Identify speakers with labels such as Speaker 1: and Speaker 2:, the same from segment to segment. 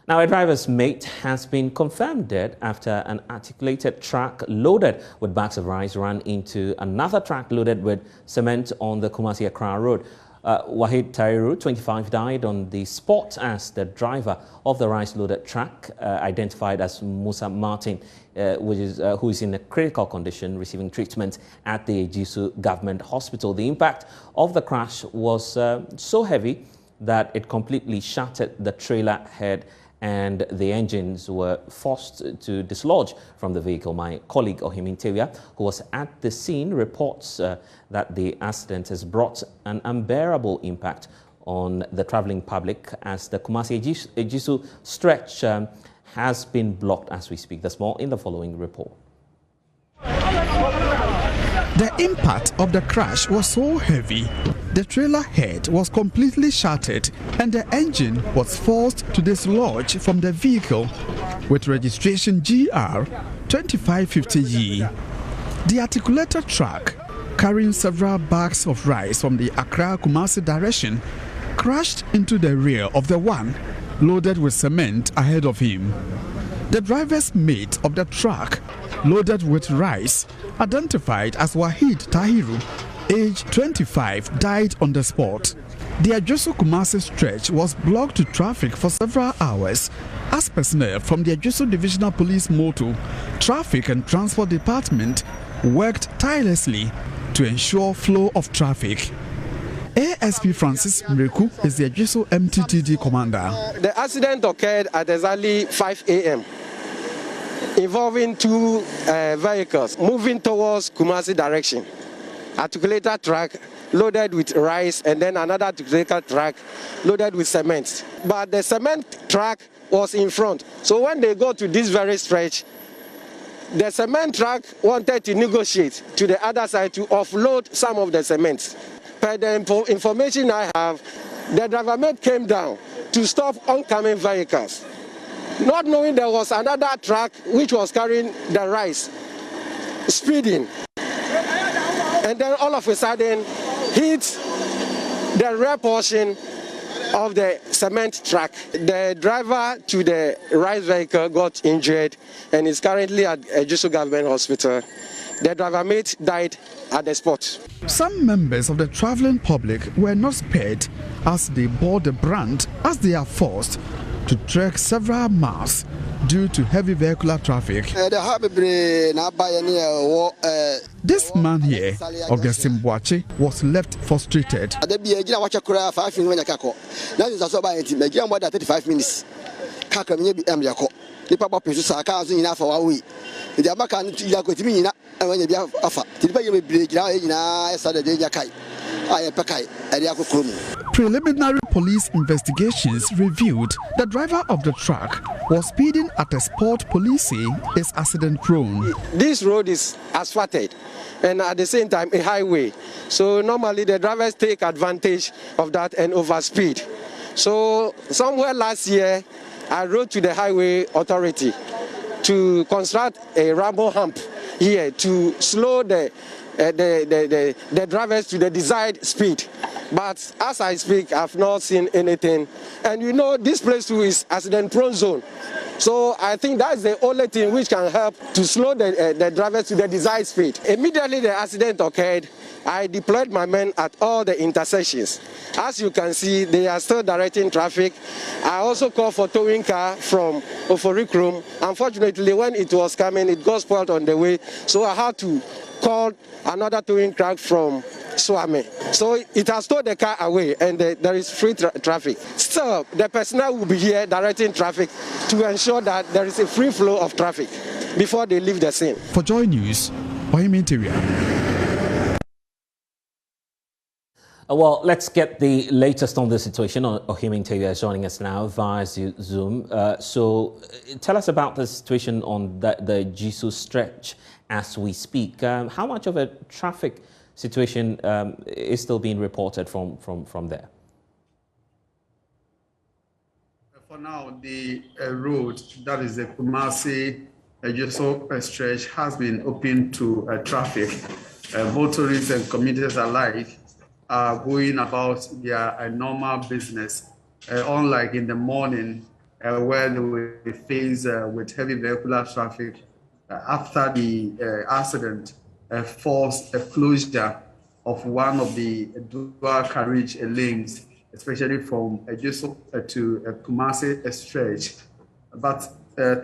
Speaker 1: Now, a driver's mate has been confirmed dead after an articulated truck loaded with bags of rice ran into another truck loaded with cement on the Kumasi-Accra Road. Wahid Tairu, 25, died on the spot as the driver of the rice-loaded truck, identified as Musa Martin, who is in a critical condition, receiving treatment at the EJISU Government Hospital. The impact of the crash was so heavy that it completely shattered the trailer head, and the engines were forced to dislodge from the vehicle. My colleague Ohimin Tewia, who was at the scene, reports that the accident has brought an unbearable impact on the travelling public as the Kumasi-EJISU stretch has been blocked as we speak. There's more in the following report.
Speaker 2: The impact of the crash was so heavy, the trailer head was completely shattered and the engine was forced to dislodge from the vehicle with registration GR 2550E. The articulated truck, carrying several bags of rice from the Accra-Kumasi direction, crashed into the rear of the one loaded with cement ahead of him. The driver's mate of the truck, loaded with rice, identified as Wahid Tahiru, age 25, died on the spot. The EJISU-Kumasi stretch was blocked to traffic for several hours as personnel from the EJISU Divisional Police Motor, Traffic and Transport Department worked tirelessly to ensure flow of traffic. ASP Francis Mreku is the EJISU MTTD commander.
Speaker 3: The accident occurred at exactly 5 a.m. involving two vehicles moving towards Kumasi direction. Articulated truck loaded with rice and then another articulated truck loaded with cement. But the cement truck was in front. So when they go to this very stretch, the cement truck wanted to negotiate to the other side to offload some of the cement. Per the information I have, the driver mate came down to stop oncoming vehicles, not knowing there was another truck which was carrying the rice, speeding. And then all of a sudden hit the rear portion of the cement truck. The driver to the rice vehicle got injured and is currently at EJISU Government Hospital. The driver mate died at the spot.
Speaker 2: Some members of the travelling public were not spared as they bore the brunt as they are forced to trek several miles due to heavy vehicular traffic. This man here, Augustine Boache, was left frustrated. Preliminary police investigations revealed the driver of the truck was speeding at a spot police say is accident prone.
Speaker 3: This road is asphalted and at the same time a highway. So normally the drivers take advantage of that and overspeed. So somewhere last year I wrote to the highway authority to construct a ramble hump here to slow the drivers to the desired speed. But as I speak, I've not seen anything. And you know, this place too is accident-prone zone. So I think that's the only thing which can help to slow the drivers to the desired speed. Immediately the accident occurred, I deployed my men at all the intersections. As you can see, they are still directing traffic. I also called for towing car from Oforikrum. Unfortunately, when it was coming, it got spoiled on the way. So I had to call another towing truck from Swami. So it has towed the car away and there is free traffic. Still, the personnel will be here directing traffic to ensure that there is a free flow of traffic before they leave the scene.
Speaker 2: For JoyNews, Ohimin Tewia.
Speaker 1: Well, let's get the latest on the situation. Ohimin Tewia is joining us now via Zoom. So tell us about the situation on the EJISU stretch as we speak. How much of a traffic situation is still being reported from there?
Speaker 4: For now, the road, that is the Kumasi-EJISU stretch, has been open to traffic. Motorists and commuters alike are going about their normal business. Unlike in the morning, where they were faced with heavy vehicular traffic after the accident forced a closure of one of the dual carriage lanes, especially from EJISU to Kumasi stretch. But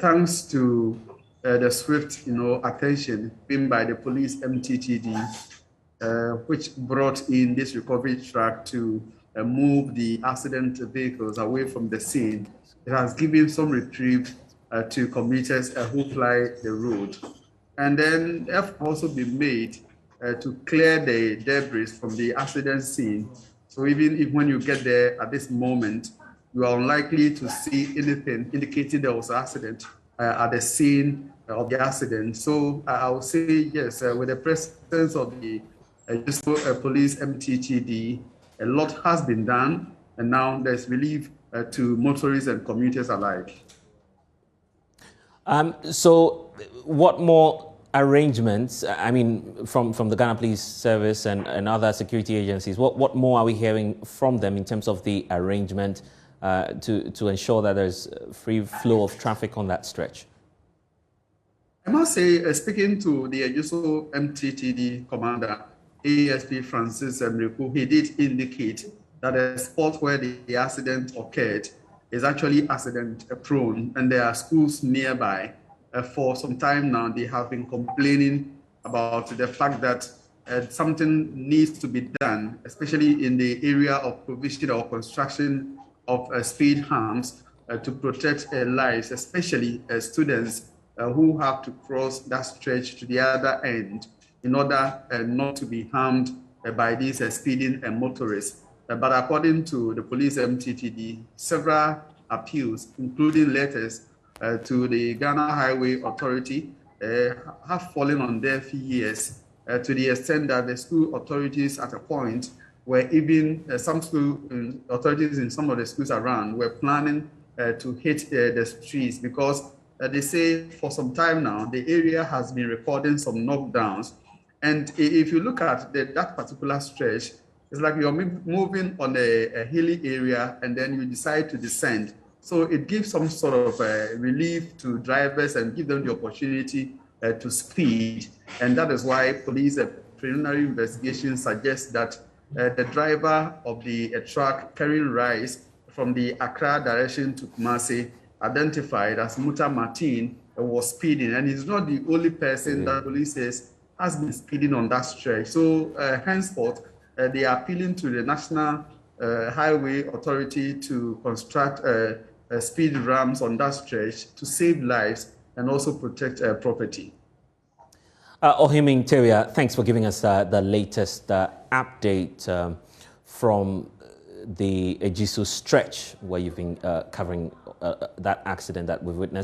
Speaker 4: thanks to the swift, attention being by the police MTTD, which brought in this recovery truck to move the accident vehicles away from the scene, it has given some reprieve to commuters who ply the road. And then effort also been made to clear the debris from the accident scene. So even if when you get there at this moment, you are unlikely to see anything indicating there was an accident at the scene of the accident. So I would say yes, with the presence of the police MTTD, a lot has been done, and now there's relief to motorists and commuters alike.
Speaker 1: So what more arrangements, I mean, from the Ghana Police Service and other security agencies, what more are we hearing from them in terms of the arrangement to ensure that there's free flow of traffic on that stretch?
Speaker 4: I must say, speaking to the EJISU MTTD commander, ASP Francis Emriku, he did indicate that the spot where the accident occurred is actually accident prone, and there are schools nearby. For some time now, they have been complaining about the fact that something needs to be done, especially in the area of provision or construction of speed humps to protect lives, especially students who have to cross that stretch to the other end in order not to be harmed by these speeding motorists. But according to the police MTTD, several appeals, including letters to the Ghana Highway Authority, have fallen on deaf ears to the extent that the school authorities at a point were even some school authorities in some of the schools around were planning to hit the streets because they say for some time now, the area has been recording some knockdowns. And if you look at that particular stretch, it's like you're moving on a hilly area and then you decide to descend. So it gives some sort of relief to drivers and give them the opportunity to speed. And that is why police preliminary investigation suggests that the driver of the truck carrying rice from the Accra direction to Kumasi, identified as Muta Martin, was speeding. And he's not the only person that police says has been speeding on that stretch. So henceforth, they are appealing to the National Highway Authority to construct speed ramps on that stretch to save lives and also protect property.
Speaker 1: Ohiming Teria, thanks for giving us the latest update from the EJISU stretch where you've been covering that accident that we've witnessed.